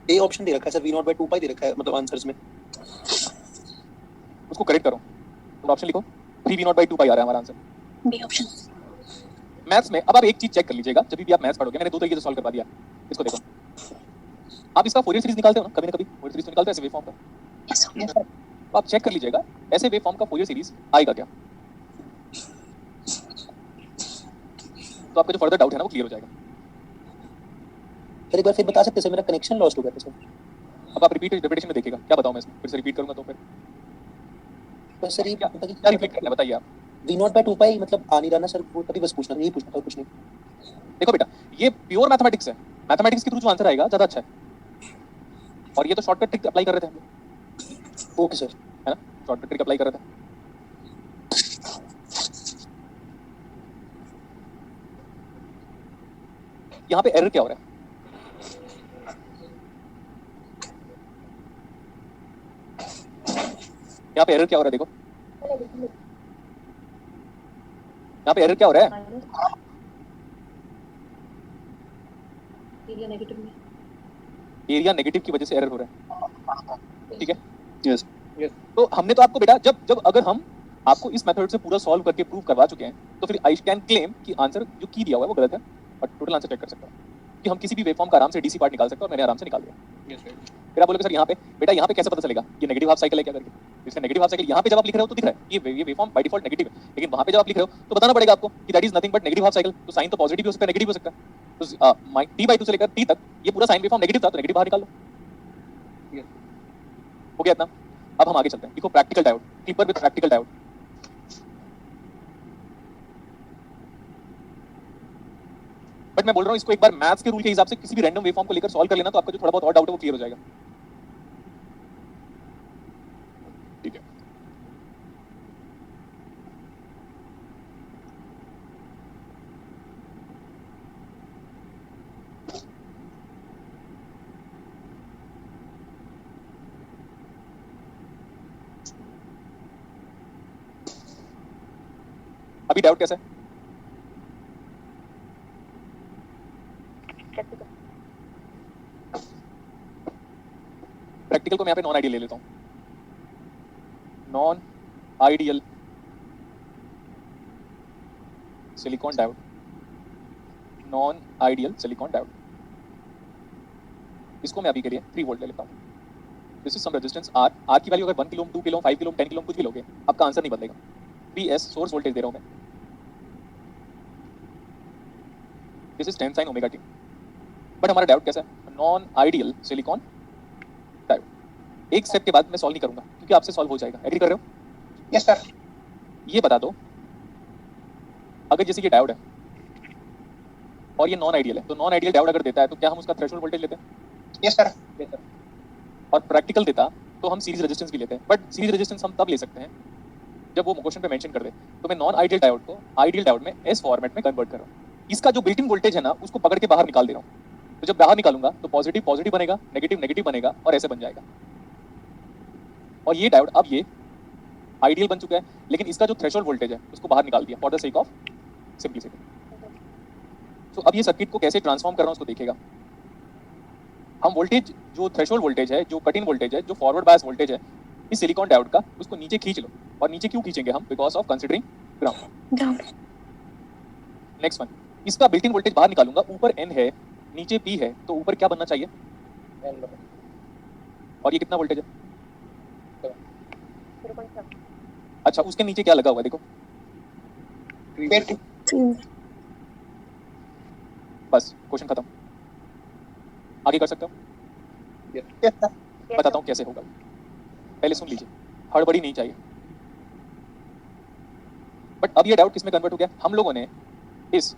ए ऑप्शन दे रखा है सर, v0/2 पाई दे रखा है मतलब आंसर्स में। उसको करेक्ट करो और ऑप्शन लिखो, 3v0/2 पाई आ रहा है हमारा आंसर B option. मैथ्स में। अब आप एक चीज चेक कर लीजिएगा, जब भी आप मैथ्स पढ़ोगे, मैंने दो तरीके से सॉल्व करवा दिया। इसको देखो, आप इसका फोरियर सीरीज निकालते हो ना, कभी ना कभी फोरियर सीरीज निकालते हैं ऐसे वेव फॉर्म का। Yes, sir. Yes, sir. तो आप चेक कर लीजिएगा ऐसे वेव फॉर्म का फोरियर सीरीज आएगा क्या, तो आपका जो फर्दर डाउट है ना वो क्लियर हो जाएगा। सर एक बार फिर बता सकते हैं सर, मेरा कनेक्शन लॉस्ट हो गया था सर। अब आप रिपीटेशन में देखिएगा, क्या बताऊं मैं इसमें, फिर से रिपीट करूंगा तो फिर पर सर ये क्या रिपीट करना है बताइए आप। वी नॉट बाय 2 पाई मतलब आ नहीं रहा ना सर, वो तभी बस पूछना, यही पूछना था, कुछ नहीं। देखो बेटा, ये प्योर मैथमेटिक्स है, मैथमेटिक्स के थ्रू जो आंसर आएगा ज्यादा अच्छा है। और ये तो शॉर्टकट ट्रिक अप्लाई कर रहे थे हम लोग, ओके सर। है ना, शॉर्टकट ट्रिक अप्लाई कर रहे थे। यहाँ पे एरर क्या हो रहा है? यहाँ पे एरर क्या हो रहा है देखो, यहाँ पे एरर क्या हो रहा है? एरिया नेगेटिव में। एरिया नेगेटिव की वजह से एरर हो रहा है, ठीक है। Yes Yes. तो हमने तो आपको बेटा जब अगर हम आपको इस मेथड से पूरा सॉल्व करके प्रूव करवा चुके हैं, तो फिर आई कैन क्लेम कि आंसर जो की दिया हुआ है वो गलत है, और टोटल आंसर चेक कर सकते हैं कि हम किसी भी वेवफॉर्म का आराम से डीसी पार्ट निकाल सकते हैं, और मैंने आराम से निकाल दिया। Yes, right. फिर आप बोलोगे सर यहाँ पे बेटा, यहाँ पे कैसे पता चलेगा ये नेगेटिव हाफ साइकिल है क्या करके? इसका नेगेटिव हाफ साइकिल यहाँ पे जब आप लिख रहे हो तो दिख रहा है ये वेवफॉर्म बाय डिफॉल्ट नेगेटिव है, लेकिन वहाँ पे जब आप लिख रहे हो तो बताना पड़ेगा आपको कि that is nothing but negative half cycle. तो साइन तो पॉजिटिव भी हो सकता है, नेगेटिव हो सकता है। तो t/2 से लेकर t तक ये पूरा साइन वेवफॉर्म नेगेटिव था, तो नेगेटिव बाहर निकाल लो। Yes. हो गया इतना। अब हम आगे चलते हैं, देखो practical diode, clipper with practical diode. But मैं बोल रहा हूँ इसको एक बार मैथ्स के रूल के हिसाब से किसी भी रैंडम वेवफॉर्म को लेकर सॉल्व कर लेना, तो आपका जो थोड़ा बहुत और डाउट है वो क्लियर हो जाएगा, ठीक है। अभी डाउट कैसा है? प्रैक्टिकल को मैं यहाँ पे नॉन आइडियल ले लेता हूँ, non ideal silicon diode, non ideal silicon diode. इसको मैं अभी के लिए 3 वोल्ट ले लेता हूँ। This is some resistance R, R की वैल्यू अगर 1 किलो, 2 किलो, 5 किलो, 10 किलो कुछ भी लोगे, आपका आंसर नहीं बदलेगा। PS सोर्स वोल्टेज दे रहा हूँ मैं, this is 10 sin omega t। But हमारा डायोड कैसा है? Non ideal silicon diode. एक स्टेप के बाद मैं सॉल्व नहीं करूंगा क्योंकि आपसे सॉल्व हो जाएगा, एग्री कर रहे हो? Yes sir. ये बता दो, अगर जैसे ये डायोड है और ये नॉन आइडियल है, तो नॉन आइडियल डायोड अगर देता है तो क्या हम उसका थ्रेशोल्ड वोल्टेज लेते हैं? Yes sir. Yes, sir. और प्रैक्टिकल देता तो हम सीरीज रेजिस्टेंस भी लेते हैं। बट सीरीज रेजिस्टेंस हम तब ले सकते हैं जब वो क्वेश्चन पे मेंशन कर दे। तो मैं नॉन आइडियल डायोड को आइडियल डायोड में एस फॉर्मेट में कन्वर्ट कर रहा हूँ। इसका जो बिल्ट इन वोल्टेज है ना, उसको पकड़ के बाहर निकाल दे रहा हूँ। तो जब बाहर निकालूंगा तो पॉजिटिव पॉजिटिव बनेगा, नेगेटिव नेगेटिव बनेगा, और ऐसे बन जाएगा। और ये डायोड अब ये आइडियल बन चुका है, लेकिन इसका जो थ्रेशोल्ड वोल्टेज है उसको बाहर निकाल दिया for the sake of simplicity. तो अब ये सर्किट को कैसे ट्रांसफॉर्म कर रहा हूँ उसको देखिएगा। हम वोल्टेज जो थ्रेशोल्ड वोल्टेज है, जो कट इन वोल्टेज है, जो फॉरवर्ड बायस वोल्टेज है इस सिलिकॉन डायोड का, उसको नीचे खींच लो। और नीचे क्यों खींचेंगे हम? Because of considering ground. Ground. Next one, इसका बिल्ट इन वोल्टेज बाहर निकालूंगा। ऊपर N है, नीचे P है, तो ऊपर क्या बनना चाहिए? And और ये कितना वोल्टेज है? 0.7 अच्छा, उसके नीचे क्या लगा हुआ है देखो, वेट। बस क्वेश्चन खत्म। आगे कर सकते हो? Yes sir. बताता हूँ कैसे होगा, पहले सुन लीजिए, हड़बड़ी नहीं चाहिए। बट अब ये डायोड किस में कन्वर्ट हो गया? हम लोगों ने इस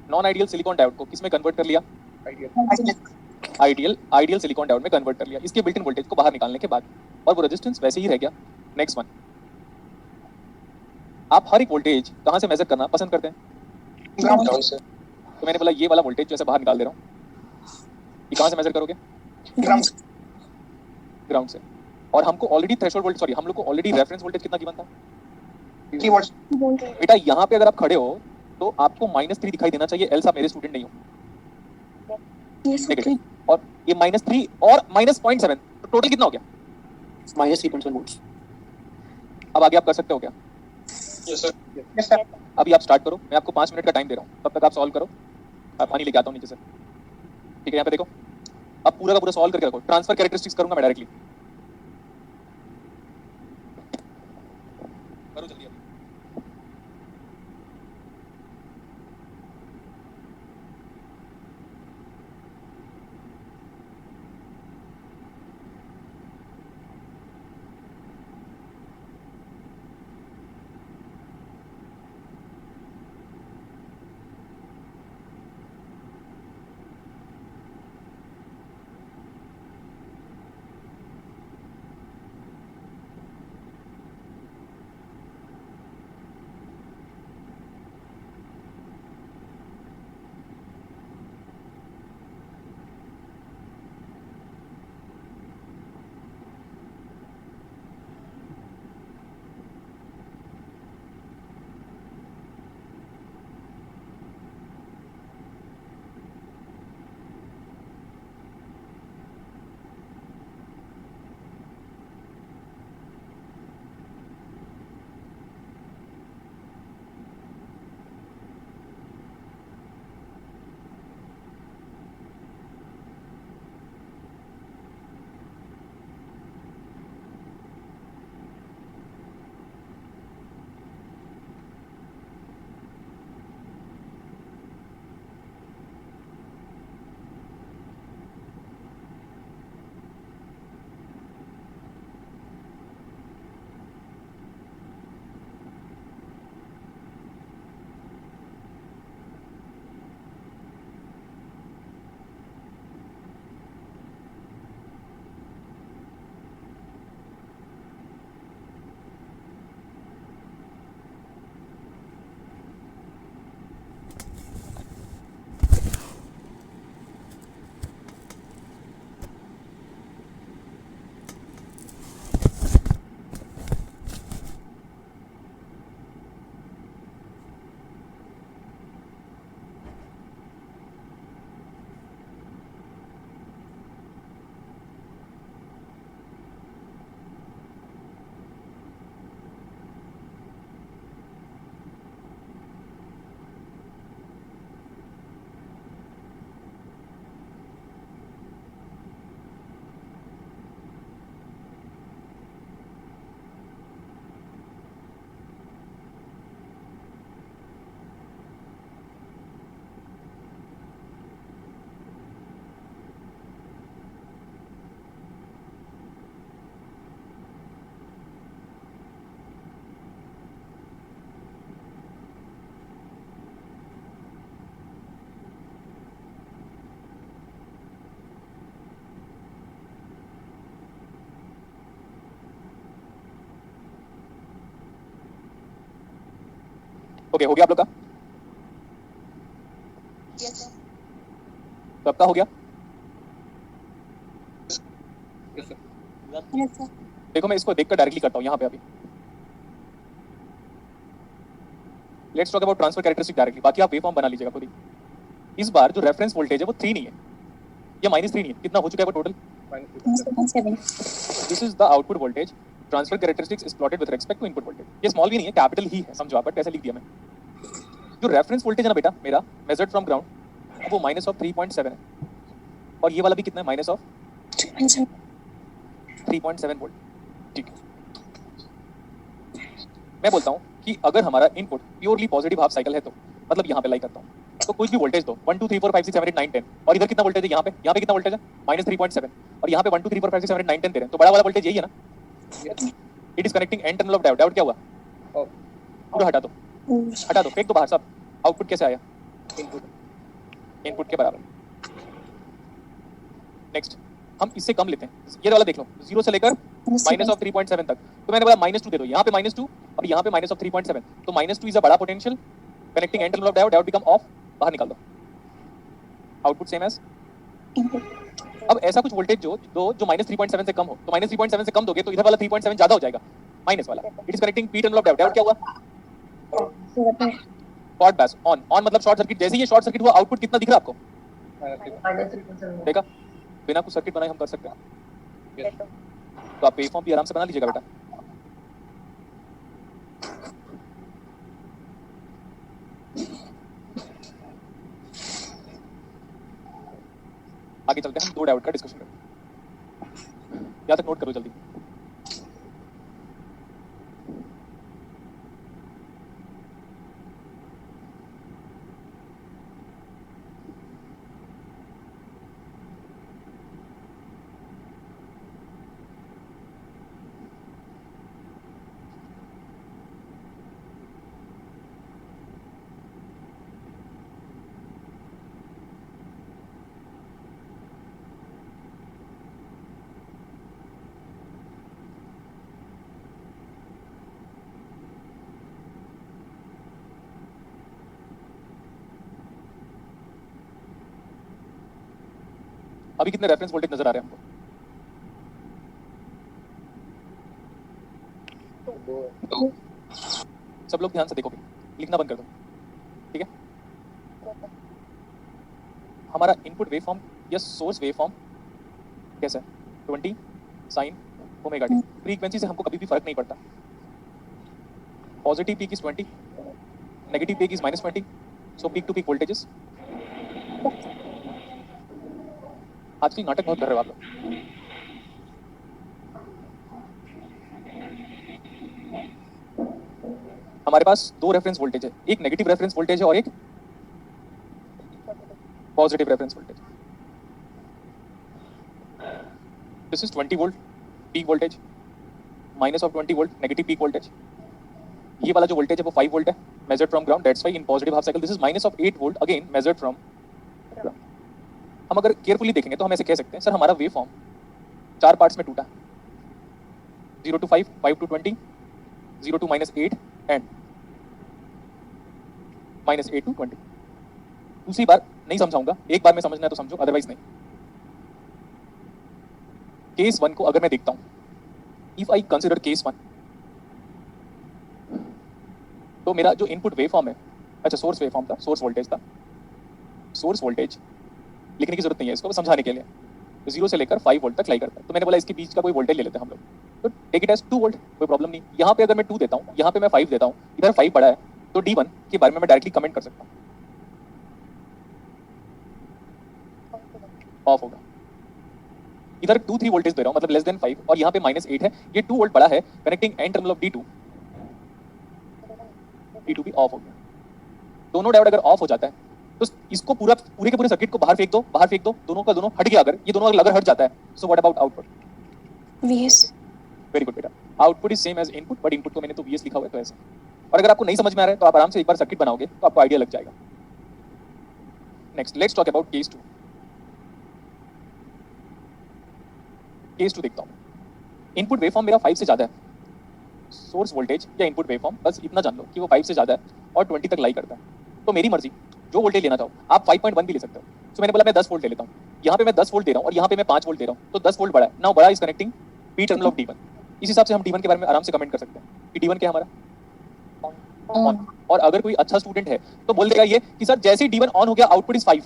नॉन आइडियल सिलिकॉन डायोड को किस में कन्वर्ट कर लिया? ideal. आइडियल सिलिकॉन डायोड में कन्वर्ट कर लिया, इसके बिल्ट इन वोल्टेज को बाहर निकालने के बाद, और वो रेजिस्टेंस वैसे ही रह गया। नेक्स्ट वन, आप हर एक वोल्टेज कहाँ से मेजर करना पसंद करते हैं? ग्राउंड से। तो मैंने बोला ये वाला वोल्टेज जैसे बाहर निकाल दे रहा हूँ, ये कहाँ से मेजर करोगे? ग्राउंड। ग्राउंड से। और हमको ऑलरेडी थ्रेशोल्ड वोल्टेज, सॉरी, हम लोग को ऑलरेडी रेफरेंस वोल्टेज कितना गिवन था? 3 वोल्ट। बेटा यहाँ पे अगर आप खड़े हो तो आपको -3 दिखाई देना चाहिए, एल्स आप मेरे स्टूडेंट नहीं हो। Yes negative. और ये -3 और -0.7, तो टोटल कितना हो गया? -3.7 वोल्ट्स। अब आगे आप कर सकते हो क्या? Yes sir. Yes sir. अभी आप स्टार्ट करो, मैं आपको 5 मिनट का टाइम दे रहा हूँ, तब तक आप सॉल्व करो। आप पानी लेके आता हूँ नीचे से, ठीक है? यहाँ पे देखो, अब पूरा का पूरा सॉल्व करके रखो। ट्रांसफर कैरेक्टरिस्टिक्स करूंगा मैं डायरेक्टली, करो जल्दी अभी। ओके, हो गया आप लोग का? Yes, sir. तो आपका हो गया? Yes, sir. Yes, sir. देखो मैं इसको देखकर डायरेक्टली करता हूँ यहाँ पे अभी. Let's talk about transfer characteristic directly. बाकी आप वेवफॉर्म बना लीजिएगा खुद ही. इस बार जो रेफरेंस वोल्टेज है वो 3 नहीं है, या -3 नहीं है. कितना हो चुका है वो total? -7. This is the output voltage. Transfer characteristics is plotted with respect to input voltage. ये स्मॉल भी नहीं है, कैपिटल ही है, समझो आप, बट ऐसे लिख दिया मैं. जो रेफरेंस वोल्टेज है ना बेटा मेरा, मेजर्ड फ्रॉम ग्राउंड, वो -3.7 है. और ये वाला भी कितना है? -3.7 वोल्ट. ठीक है. मैं बोलता हूँ कि अगर हमारा input purely positive half cycle है तो मतलब यहाँ पे लाई करता हूँ, तो कुछ भी वोल्टेज दो, 1 2 3 4 5 6 7 8 9 10, और इधर कितना वोल्टेज है? यहाँ पे कितना वोल्टेज है? -3.7, और यहाँ पे 1 2 3 4 5 6 7 8 9 10 दे रहे हैं, तो बड़ा वाला वोल्टेज यही है ना. It is connecting N terminal of diode. Diode क्या हुआ? Off. पूरा हटा दो, फेंक दो बाहर सब. आउटपुट कैसे आया? Input. इनपुट के बराबर. नेक्स्ट हम इससे कम लेते हैं. ये वाला देख लो, 0 से लेकर -3.7 तक. तो मैंने बोला -2 दे दो, यहाँ पे -2 और यहाँ पे -3.7. तो -2 इज अ बड़ा potential connecting N terminal of diode. Diode become off, बाहर निकाल दो. Output same as. अब ऐसा कुछ वोल्टेज जो -3.7 से कम हो, तो -3.7 से कम दोगे तो इधर वाला 3.7 ज्यादा हो जाएगा, माइनस वाला. It is connecting P terminal of diode. Diode क्या हुआ? Short bias on. ऑन मतलब शॉर्ट सर्किट. जैसे ही ये शॉर्ट सर्किट हुआ, आउटपुट कितना दिख रहा है आपको? -3.7. देखा, बिना कुछ सर्किट बनाए हम कर सकते हैं. Yes. Yes, sir. तो आप वेवफॉर्म भी आराम से बना लीजिएगा बेटा. आगे चलते हैं, हम 2 डायोड का डिस्कशन करते हैं. यहाँ तक नोट करो जल्दी. अभी कितने रेफरेंस वोल्टेज नजर आ रहे हैं हमको? दो. सब लोग ध्यान से देखोगे, लिखना बंद कर दो. ठीक है. Yes, sir. हमारा इनपुट वेवफॉर्म या सोर्स वेवफॉर्म कैसा है? 20 साइन ओमेगा टी. फ्रीक्वेंसी से हमको कभी भी फर्क नहीं पड़ता. Positive peak is 20, negative peak is -20. So peak to peak voltages. आजकल नाटक बहुत कर रहे हो आप लोग. हमारे पास 2 रेफरेंस वोल्टेज है, एक नेगेटिव रेफरेंस वोल्टेज है और एक positive reference voltage. This is 20 volt peak voltage, -20 volt negative peak voltage. ये वाला जो वोल्टेज है वो 5 वोल्ट है, measured from ground. That's why in positive half cycle this is -8 volt, again measured from. हम अगर केयरफुली देखेंगे तो हम ऐसे कह सकते हैं, सर हमारा वेव फॉर्म 4 पार्ट्स में टूटा. 0 to 5, 5 to 20, 0 to -8 and -8 to 20. दूसरी बार नहीं समझाऊंगा, एक बार में समझना है तो समझो, अदरवाइज नहीं. केस 1 को अगर मैं देखता हूं, इफ आई कंसिडर केस 1, तो मेरा जो इनपुट वेव फॉर्म है, अच्छा सोर्स वेव फॉर्म था, सोर्स वोल्टेज था. सोर्स वोल्टेज लिखने की जरूरत नहीं है, इसको समझाने के लिए. 0 से लेकर 5 वोल्ट तक लाई करता है. तो मैंने बोला इसके बीच का कोई वोल्टेज ले लेते हैं हम लोग, तो टेक इट एज 2 वोल्ट, कोई प्रॉब्लम नहीं. यहाँ पे अगर मैं 2 देता हूँ, यहाँ पे मैं 5 देता हूँ, इधर 5 बड़ा है, तो D1 के बारे में मैं डायरेक्टली कमेंट कर सकता हूँ, ऑफ होगा. इधर 2 3 वोल्टेज दे रहा हूँ, मतलब लेस देन 5, और यहाँ पे -8 है, ये 2 वोल्ट बड़ा है, connecting N terminal of D2 भी ऑफ हो गया. दोनों डायोड अगर ऑफ हो जाता है तो इसको पूरे के पूरे सर्किट को बाहर फेंक दो, दोनों का दोनों हट गया. अगर ये दोनों अगर हट जाता है, so what about output? VS. Very good बेटा. Output is same as input, but input को मैंने तो VS लिखा हुआ है, तो ऐसे. और अगर आपको नहीं समझ में आ रहा है तो आप आराम से एक बार सर्किट बनाओगे तो आपको आइडिया लग जाएगा. Next let's talk about case 2. Case 2 देखता हूँ. इनपुट वेवफॉर्म मेरा 5 से ज्यादा है, सोर्स वोल्टेज या इनपुट वेवफॉर्म, बस इतना जान लो कि वो 5 से ज़्यादा है और 20 तक लाई करता है। तो मेरी मर्जी, जो वोल्टेज लेना चाहो आप 5.1 भी ले सकते हो। तो मैंने बोला मैं 10 वोल्ट ले लेता हूँ, यहाँ पे मैं 10 वोल्ट दे रहा हूँ और यहाँ पे मैं 5 वोल्ट दे रहा हूँ, तो 10 वोल्ट बड़ा है। नाउ बड़ा is connecting P terminal of D1। इस हिसाब से हम D1 के बारे में आराम से कमेंट कर सकते हैं कि D1 क्या है हमारा ऑन। और अगर कोई अच्छा स्टूडेंट है तो बोल देगा ये कि सर जैसे ही D1 ऑन हो गया आउटपुट इज 5।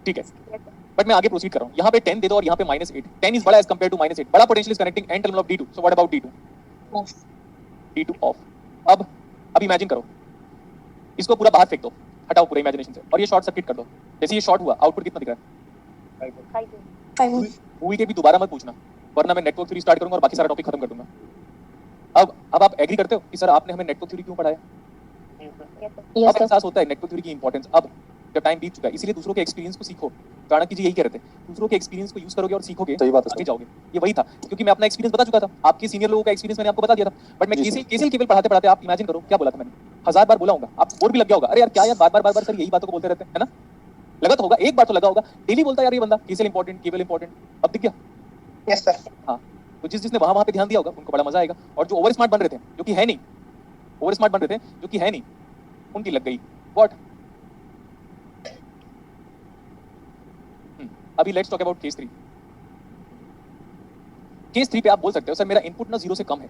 ठीक है, बट मैं आगे प्रोसीड कर रहा हूँ। यहाँ पे 10 दे दो और यहाँ पे -8। 10 इज बड़ा एज कंपेयर टू -8। बड़ा potential is connecting N terminal of D2। So what about D2? D2 off. अब इमेजिन करो, इसको पूरा बाहर फेंक दो, हटाओ पूरा इमेजिनेशन से, और ये शॉर्ट सर्किट कर दो। जैसे ये शॉर्ट हुआ आउटपुट कितना दिख रहा है? 5 मूवी के भी दोबारा मत पूछना, वरना मैं नेटवर्क थ्योरी स्टार्ट करूंगा और बाकी सारा टॉपिक खत्म कर दूंगा। अब आप एग्री करते हो कि सर आपने हमें नेटवर्क थ्योरी क्यों पढ़ाया? यस अब सर एहसास होता है नेटवर्क थ्योरी की इंपॉर्टेंस। अब जब टाइम बीत चुका है, इसीलिए दूसरों के एक्सपीरियंस को सीखो। चाणक्य जी यही कह रहे थे, दूसरों के एक्सपीरियंस को यूज करोगे और सीखोगे, सही बात है आगे जाओगे। ये वही था, क्योंकि मैं अपना एक्सपीरियंस बता चुका था, आपके सीनियर लोगों का एक्सपीरियंस मैंने आपको बता दिया था। बट मैं केसीएल केवल पढ़ाते पढ़ाते आप इमेजिन करो क्या बोला था मैंने, 1000 बार बोला होगा, आप बोर भी लग गया होगा। अरे यार क्या यार बार बार सर यही बातों को बोलते रहते हैं, है ना? लगा तो होगा, एक बार तो लगा होगा, डेली बोलता है यार ये बंदा केसीएल इंपॉर्टेंट, केवल इंपॉर्टेंट। अब दिख गया? Yes, sir. हाँ, तो जिसने वहां पे ध्यान दिया होगा उनको बड़ा मजा आएगा। और जो ओवर स्मार्ट बन रहे थे, जो कि है नहीं, ओवर स्मार्ट बन रहे थे जो कि है नहीं, उनकी लग गई व्हाट। अभी let's talk about case 3। Case 3 पे आप बोल सकते हो सर मेरा इनपुट ना 0 से कम है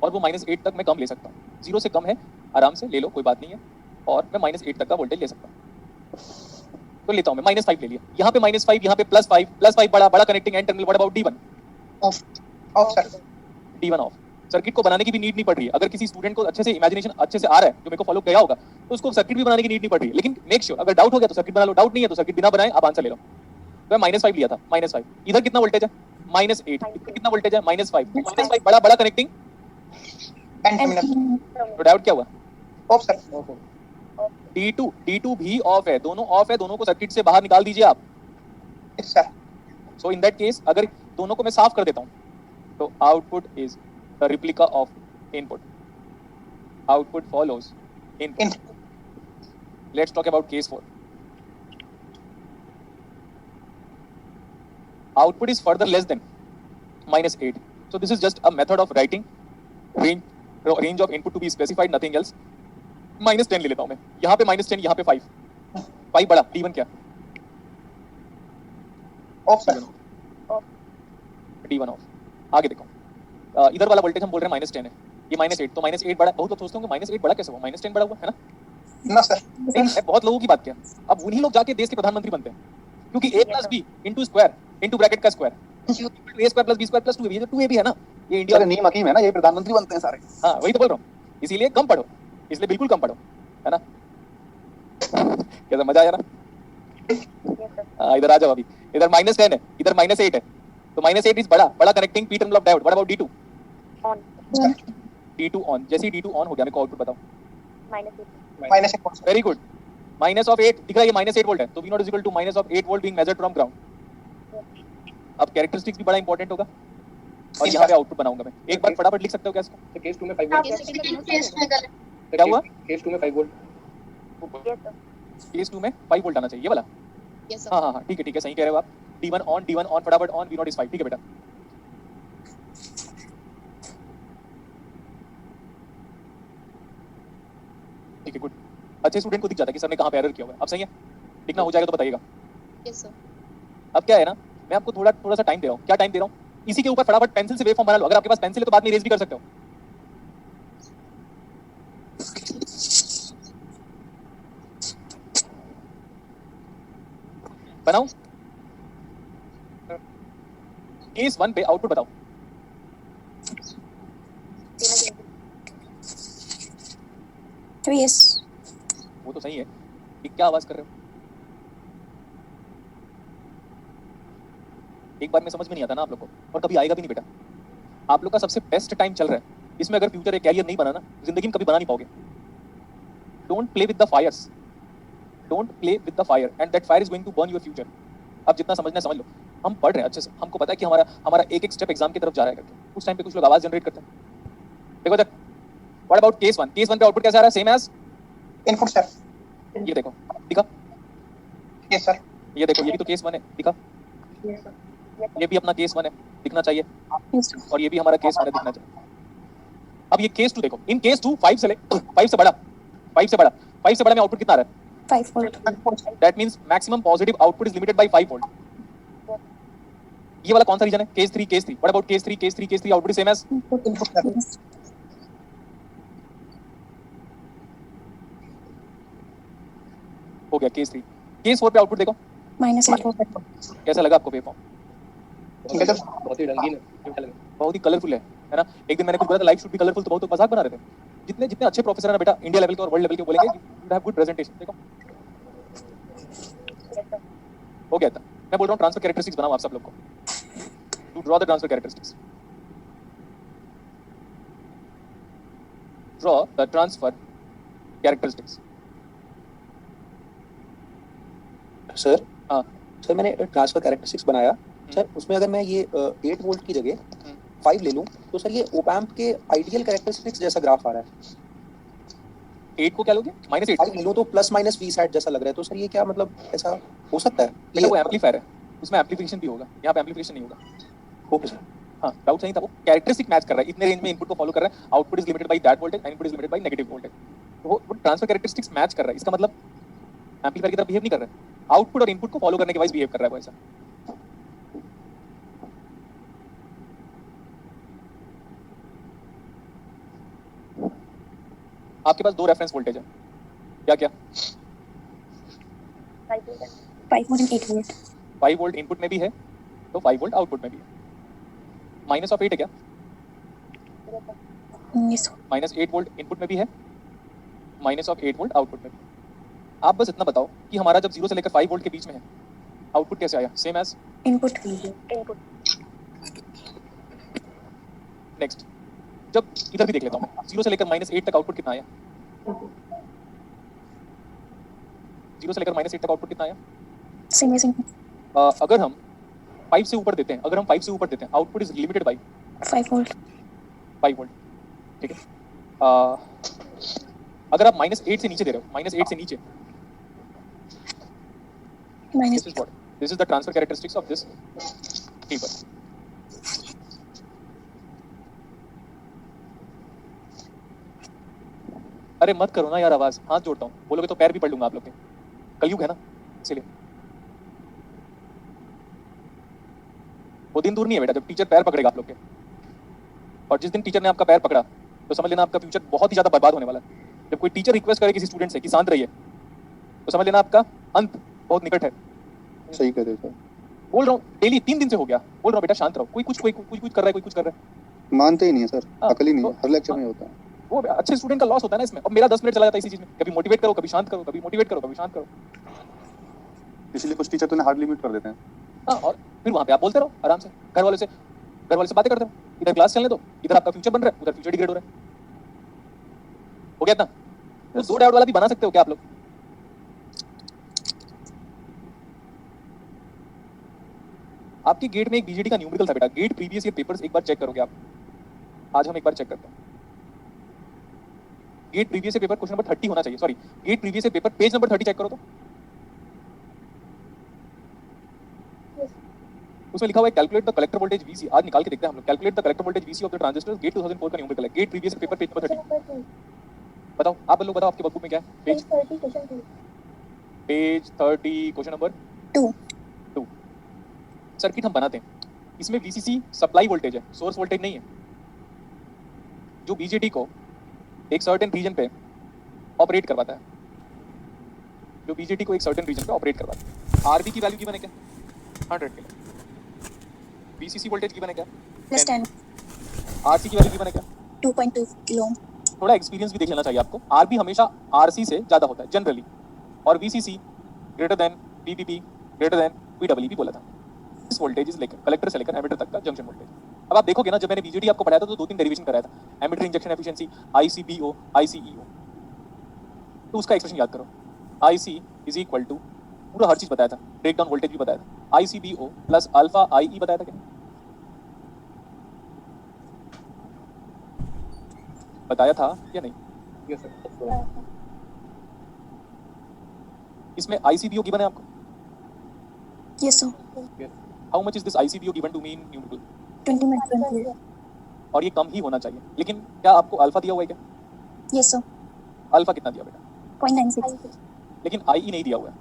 और वो -8 तक मैं कम ले सकता हूँ। 0 से कम है, आराम से ले लो, कोई बात नहीं है, और मैं -8 तक का वोल्टेज ले सकता हूँ। तो लेता हूँ मैं, -5 ले लिया, यहाँ पे -5, यहाँ पे +5 बड़ा connecting and terminal. What about D1? Off, sir. D1 of. Circuit को बनाने की भी नीड नहीं पड़ रही है। अगर किसी स्टूडेंट को अच्छे से इमेजिनेशन अच्छे से आ रहा है, जो मेरे को फॉलो किया होगा, तो उसको सर्किट भी बनाने की नीड नहीं पड़ रही है। लेकिन मेक श्योर अगर डाउट हो गया तो सर्किट बना लो, डाउट नहीं है तो सर्किट बिना बनाए आप आंसर ले लो। तो मैं -5 लिया था, -5। इधर कितना वोल्टेज है? -8। इधर कितना वोल्टेज है? -5। -5 बड़ा कनेक्टिंग, And terminal. तो डाउट क्या हुआ? Off, sir. D2 भी ऑफ है, दोनों ऑफ है, दोनों को सर्किट से बाहर निकाल दीजिए आप। Yes, sir. So in that case अगर दोनों को मैं साफ कर देता हूँ तो output is the replica of input. Output follows input. Input. Let's talk about case 4। Output is further less than -8. So this is just a method of writing range of input to be specified, nothing else. -10 ले लेता हूँ मैं, यहाँ पे -10, यहाँ पे 5 बड़ा। D1 क्या? Off, sir. D1 of. आगे देखो, इधर वाला वोल्टेज हम बोल रहे हैं -10 है, ये -8, तो -8 बड़ा। बहुत लोग सोचते होंगे -8 बड़ा कैसे हुआ, -10 बड़ा हुआ, है ना? No, sir. नहीं, मैं बहुत लोगों की बात किया। अब उन्हीं लोग जाके देश के प्रधानमंत्री बनते हैं, क्योंकि a + b into square into bracket का स्क्वायर a² + b² + 2ab, ये तो 2ab है ना, ये इंडिया। सारे नीम हकीम है ना, ये प्रधानमंत्री बनते हैं सारे। हाँ वही तो बोल रहा हूँ, इसीलिए कम पढ़ो, इसलिए बिल्कुल कम पढ़ो, है ना? कैसा मजा आया ना? हाँ इधर आ जाओ। अभी इधर -10 है, इधर -8 है, तो -8 इज बड़ा connecting P terminal of diode. What about D2? D2 on. जैसे ही D2 ऑन हो गया, मेरे को आउटपुट बताओ। Minus 8 volts. Very good. -8 दिख रहा है, ये -8 वोल्ट है, तो V0 is equal to -8 volt being measured from ground. अब कैरेक्टरिस्टिक्स भी बड़ा इंपॉर्टेंट होगा, और यहाँ पे आउटपुट बनाऊंगा मैं। एक बार फटाफट लिख सकते हो क्या इसको? तो केस 2 में 5 वोल्ट। क्या हुआ? केस 2 में 5 वोल्ट। केस 2 में 5 वोल्ट आना चाहिए, ये वाला। हाँ ठीक है सही कह रहे हो आप। D1 ऑन फटाफट ऑन, V0 इज 5। ठीक है बेटा, ठीक है गुड। अच्छे स्टूडेंट को दिख जाता है कि सर ने कहाँ पे एरर किया हुआ है। अब सही है, लिखना हो जाएगा तो बताइएगा। अब क्या है ना, मैं आपको थोड़ा सा टाइम दे रहा हूँ। क्या टाइम दे रहा हूँ? इसी के ऊपर फटाफट पेंसिल से वेवफॉर्म बना लो। अगर आपके पास पेंसिल है तो बाद में इरेज भी कर सकते हो। बनाओ। केस 1 पे आउटपुट बताओ। यस वो तो सही है, ये क्या आवाज कर रहे हो? एक बार में समझ में नहीं आता ना आप लोग को, और कभी आएगा भी नहीं बेटा। आप लोग का सबसे बेस्ट टाइम चल रहा है, इसमें अगर फ्यूचर एक कैरियर नहीं बनाना, जिंदगी में कभी बना नहीं पाओगे। Don't play with the fires, don't play with the fire, and that fire is going to burn your future. अब जितना समझना है समझ लो। हम पढ़ रहे हैं अच्छे से, हमको पता है कि हमारा एक स्टेप एग्जाम की तरफ जा रहा है करके। उस टाइम पे कुछ लोग आवाज जनरेट करते हैं। देखो जब व्हाट अबाउट केस 1? केस 1 पे आउटपुट कैसा आ रहा है? Same as Input, sir. ये देखो, दिखा? Yes, sir. ये देखो, ये भी तो केस 1 है, दिखा? ये भी अपना केस 1 है, दिखना चाहिए Yes, sir. और ये भी हमारा केस मैंने दिखना चाहिए। अब ये केस 2 देखो, इन केस 2 5 से 5 से बड़ा 5 से बड़ा 5 से बड़ा में आउटपुट कितना आ रहा है? 5 volt. 5 volts, sir. That means maximum positive output is limited by 5 volt. ये वाला कौन सा रीजन है? Case 3 what about case 3 output is same as Input, sir. Yes. हो गया केस 3। केस 4 पे आउटपुट देखो, -8 volt. कैसा लगा आपको वेवफॉर्म? ठीक है, सर. बहुत ही रंगीन है, अच्छा लगा। बहुत ही कलरफुल है ना? एक दिन मैंने कुछ बोला था लाइफ शुड बी कलरफुल, तो बहुत मजाक बना रहे थे। जितने जितने अच्छे प्रोफेसर हैं ना बेटा, इंडिया लेवल के और वर्ल्ड लेवल के, बोलेंगे यू हैव गुड प्रेजेंटेशन। देखो हो गया था। मैं बोल रहा हूँ ट्रांसफर कैरेक्टरिस्टिक्स बनाओ आप सब लोग को। To draw the transfer characteristics, draw the transfer characteristics. Sir हाँ। सर मैंने ट्रांसफर कैरेक्टरिस्टिक्स बनाया सर, उसमें अगर मैं ये 8 वोल्ट की जगह 5 ले लूं तो सर ये ओप एम्प के आइडियल कैरेक्टरिस्टिक्स जैसा ग्राफ आ रहा है। 8 को क्या लोगे? -8 5 ले लूं तो प्लस माइनस V साइड जैसा लग रहा है, तो सर ये क्या मतलब ऐसा हो सकता है? ये वो एम्पलीफायर है, उसमें एम्पलीफिकेशन भी होगा, यहाँ पे एम्पलीफिकेशन नहीं होगा। Okay sir. हाँ, डाउट नहीं था। वो कैरेक्टरिस्टिक मैच कर रहा है, इतने रेंज में इनपुट को फॉलो कर रहा है। Output is limited by that voltage and input is limited by negative voltage. तो वो ट्रांसफर कैरेक्टरिस्टिक्स मैच कर रहा है, इसका मतलब एम्पलीफायर की तरह बिहेव नहीं कर रहा है। आउटपुट और इनपुट को फॉलो करने के वाइज बिहेव कर रहा है वो ऐसा। आपके पास 2 रेफरेंस वोल्टेज है, क्या क्या? 5 volt and 8 volt. 5 volt input में भी है तो 5 वोल्ट आउटपुट में भी है। -8 है क्या? Yes. -8 वोल्ट इनपुट में भी है, -8 वोल्ट आउटपुट में भी। आप बस इतना बताओ कि हमारा जब 0 से लेकर 5 वोल्ट के बीच में है, आउटपुट कैसे आया? Same as Input. नेक्स्ट। जब इधर भी देख लेता हूँ मैं, 0 से लेकर -8 तक आउटपुट कितना आया? 0 से लेकर -8 तक आउटपुट कितना आया? Same as input. अगर हम 5 से ऊपर देते हैं, output is limited by 5 volt. 5 volt. ठीक है। अगर आप -8 से नीचे दे रहे हो, -8 से नीचे, Minus. this is what? This is the transfer characteristics of this paper. अरे मत करो ना यार आवाज, हाथ जोड़ता हूँ, बोलोगे तो पैर भी पढ़ लूंगा आप लोग के। कलयुग है ना, इसलिए। वो दिन दूर नहीं है बेटा जब टीचर पैर पकड़ेगा आप लोग के, और जिस दिन टीचर ने आपका पैर पकड़ा तो समझ लेना आपका फ्यूचर बहुत ही ज्यादा बर्बाद होने वाला है। जब कोई टीचर रिक्वेस्ट करे किसी स्टूडेंट से कि शांत रहिए, तो समझ लेना आपका अंत बहुत निकट है। सही कह रहे हो सर। बोल रहा हूँ, डेली 3 दिन से हो गया बोल रहा हूँ बेटा शांत रहो। कोई कुछ कर रहा है, कोई कुछ कर रहा है। मानते ही नहीं है सर, हाँ, अकल ही नहीं है, तो- हर लेक्चर में होता है। वो अच्छे स्टूडेंट का लॉस होता है ना इसमें। अब मेरा 10 मिनट चला जाता है इसी चीज में, कभी मोटिवेट करो, कभी शांत करो, कभी मोटिवेट करो, कभी शांत करो। इसलिए कुछ टीचर तो ने हार्ड लिमिट कर देते हैं। हाँ, और फिर वहाँ पे आप बोलते रहो आराम से, घर वालों से बातें करते रहो। इधर क्लास चलने दो, इधर आपका फ्यूचर बन रहा है, उधर फ्यूचर डिग्रेड हो रहा है। हो गया इतना? तो 2 डायोड वाला भी बना सकते हो क्या आप लोग? आपके गेट में एक बीजेडी का न्यूमेरिकल था बेटा, गेट प्रीवियस ईयर पेपर्स एक बार चेक करोगे आप। आज हम एक बार चेक करते हैं। GATE previous year paper question number 30 होना चाहिए, sorry GATE previous year paper page number 30 check करो तो। उसमें लिखा हुआ है calculate the collector voltage VC. आज निकाल के देखते हैं हम लोग। Calculate the collector voltage VC of the transistor, GATE 2004 का न्यूमेरिकल है, GATE previous paper page number 30। बताओ आप लोग, बताओ आपके बुक में क्या है? Page 30 question number 2. सर्किट हम बनाते हैं, इसमें वीसीसी सप्लाई वोल्टेज है, सोर्स वोल्टेज नहीं है, जो बीजेटी को एक सर्टेन रीजन पे ऑपरेट करवाता है, जो बीजेटी को एक सर्टेन रीजन पे ऑपरेट करवाता है। आरबी की वैल्यू गिवन है क्या? 100 किलो। वीसीसी वोल्टेज गिवन है क्या? Plus 10. आरसी की वैल्यू गिवन है क्या? 2.2 kilo ohm. थोड़ा एक्सपीरियंस भी देख लेना चाहिए आपको। आरबी हमेशा आरसी से ज्यादा होता है जनरली, और VCC greater than VBB greater than VWB बोला था। इस वोल्टेज इज लेकर कलेक्टर से लेकर एमिटर तक का जंक्शन वोल्टेज। अब आप देखोगे ना, जब मैंने बीजेटी आपको पढ़ाया था तो 2-3 डेरिवेशन कराया था, एमिटर इंजेक्शन एफिशिएंसी, आईसीबीओ, आईसीईओ। तो उसका एक्सप्रेशन याद करो। आईसी इज इक्वल टू, पूरा हर चीज बताया था, ब्रेक डाउन वोल्टेज भी बताया था, आईसीबीओ प्लस अल्फा आईई बताया था क्या? बताया था या नहीं? Yes sir. इसमें आईसीबीओ गिवन है आपको? Yes, sir. How much is this ICBO given to me in numerical? 20 में 20. और ये कम ही होना चाहिए, लेकिन क्या आपको अल्फा दिया हुआ है क्या? Yes, sir. अल्फा कितना दिया बेटा? 0.96. लेकिन आई नहीं दिया हुआ है।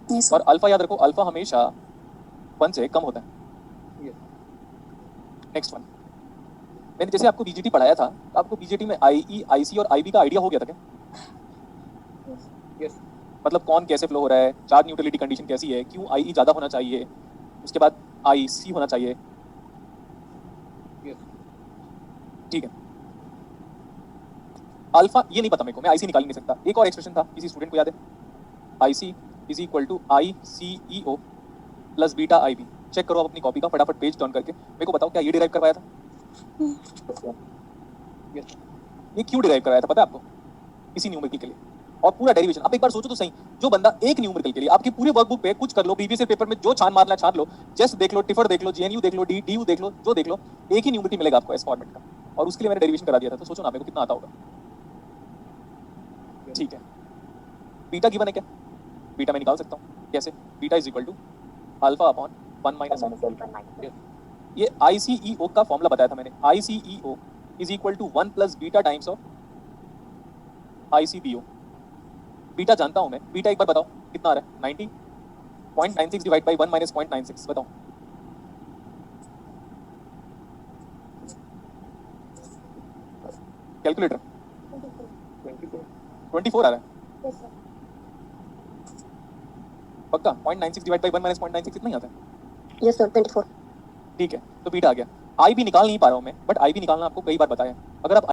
Yes, और sir. अल्फा याद रखो, अल्फा हमेशा 1 से कम होता है। Yes. नेक्स्ट वन, मैंने जैसे आपको बीजीटी पढ़ाया था, आपको बीजीटी में आईई, आईसी और आईबी का आइडिया हो गया था क्या? Yes. मतलब कौन कैसे फ्लो हो रहा है, चार्ज न्यूट्रलिटी कंडीशन कैसी है, क्यों आईई ज़्यादा होना चाहिए, उसके बाद आईसी होना चाहिए। Yes. ठीक है। अल्फा ये नहीं पता मेरे को, मैं आईसी निकाल ही नहीं सकता। एक और एक्सप्रेशन था, किसी स्टूडेंट को याद है? IC is equal to I C E O plus beta I B. Check करो आप अपनी कॉपी का, फटाफट पेज टर्न करके मेरे को बताओ क्या ये डिराइव करवाया था? Yes. ये क्यों डिराइव करवाया था पता है आपको? इसी न्यूमेरिकल के लिए। और पूरा डेरिवेशन आप एक बार सोचो तो सही, जो बंदा एक न्यूमेरिकल के लिए आपकी पूरी वर्कबुक पे कुछ कर लो, प्रीवियस पेपर में जो छान मारना छान लो, जस्ट देख लो, टिफर देख लो, जेएनयू देख लो, डीयू देख लो, जो देख लो, एक ही न्यूमेरिकल मिलेगा आपको इस फॉर्मेट का। और उसके लिए मैंने डेरिवेशन करा दिया था, तो सोचो ना मेरे को कितना आता होगा। ठीक है, बीटा गिवन है क्या? बीटा मैं निकाल सकता हूँ कैसे? Beta is equal to alpha upon 1 minus 1। ये ICEO का फॉर्मूला बताया था मैंने। ICEO is equal to 1 plus beta times of ICBO। Beta जानता हूं मैं, बीटा एक बार बताओ कितना आ रहा है? 90। 0.96 डिवाइड बाई 1 माइनस 0.96 बताओ। कैलकुलेटर 24 आ रहा है पक्का? 0.96 डिवाइड बाई 1 माइनस 0.96 इतना ही आता है। Yes, sir. 24. ठीक है, तो बीटा आ गया। आई भी निकाल नहीं पा रहा हूं मैं, बट आई भी निकालना आपको कई बार बताया। अगर आप